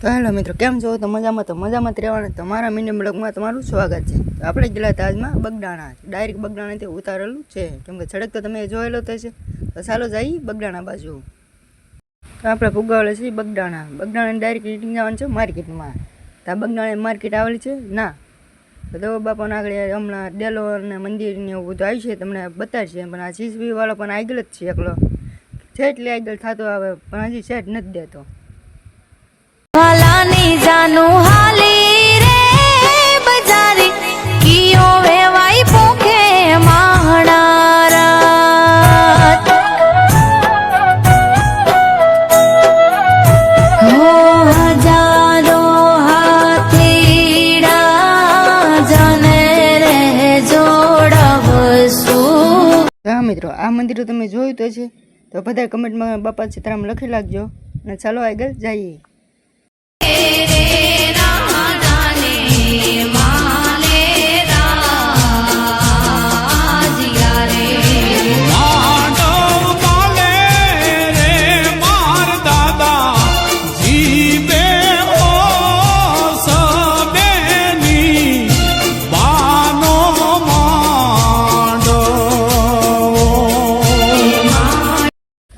તો હેલો મિત્રો, કેમ છો? તો મજામાં જ રહેવાના. તમારા મિની બ્લોગમાં તમારું સ્વાગત છે. તો આપણે ગયેલા તાજમાં બગડાણા, ડાયરેક્ટ બગડાણાથી ઉતારેલું છે, કેમ કે સડક તો તમે જોયેલો થશે. તો ચાલો જઈએ બગડાણા બાજુ. તો આપણે ફુગાવેલા છીએ બગડાણા ડાયરેક્ટ રીટિંગ જવાનું છે માર્કેટમાં. તો આ બગડાણા માર્કેટ આવેલી છે ના, તો દેવ બાપાના આગળ હમણાં ડેલો અને મંદિર ને એવું બધું આવી છે, તમને બતાડશે. પણ આ CCTV વાળો પણ આગળ જ છે એકલો, છે એટલે આગળ થતો આવે, પણ હજી સેટ નથી દેતો. જાનુ હાલી રે બજારી કિયો વેવાઈ પોખે માહણારાત હો હજારો હાથીડા જને રે જોડવશું. હા મિત્રો, આ મંદિર તમે જોયું તો છે, તો બધા કમેન્ટમાં બાપા સીતારામ લખી લાગજો. અને ચાલો આગળ જઈએ.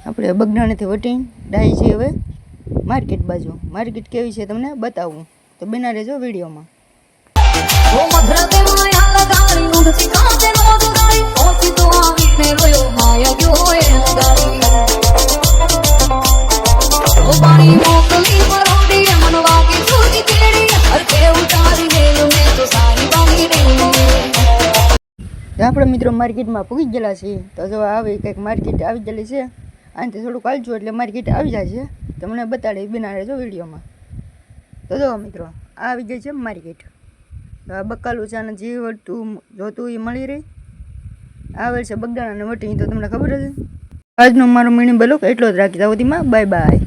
આપણે બગડાણાથી વટીને ડાઈ છે હવે માર્કેટ બાજુ. માર્કેટ કેવી છે તમને બતાવું, તો બના રહેજો વિડીયોમાં. આપણે મિત્રો માર્કેટમાં પૂગી ગયેલા છીએ. તો જો આવી કંઈક માર્કેટ આવી ગયેલી છે, આનાથી થોડુંક હાલજો એટલે માર્કેટ આવી જાય છે. તમને બતાડી બના રહેજો વિડીયોમાં. તો જો મિત્રો, આ આવી જાય છે માર્કેટ. તો આ બકાલું છે, અને જે વળતું જોતું એ મળી રહી. આવે છે બગડાણા અને વટી, તો તમને ખબર હશે. આજનો મારો મિની બ્લોગ એટલો જ રાખી. ત્યાં સુધીમાં બાય બાય.